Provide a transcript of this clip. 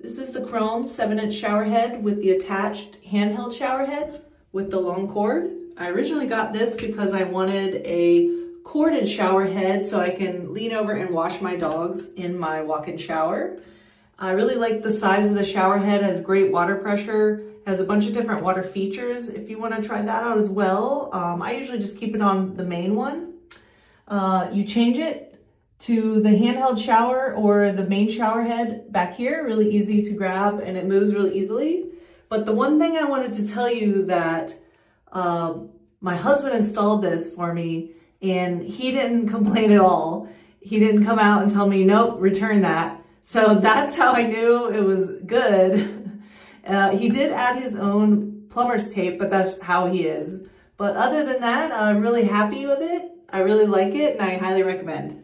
This is the chrome 7-inch shower head with the attached handheld shower head with the long cord. I originally got this because I wanted a corded shower head so I can lean over and wash my dogs in my walk-in shower. I really like the size of the shower head. It has great water pressure, has a bunch of different water features if you want to try that out as well. I usually just keep it on the main one. You change it to the handheld shower or the main shower head back here, really easy to grab and it moves really easily. But the one thing I wanted to tell you that my husband installed this for me and he didn't complain at all. He didn't come out and tell me, nope, return that. So that's how I knew it was good. He did add his own plumber's tape, but that's how he is. But other than that, I'm really happy with it. I really like it and I highly recommend.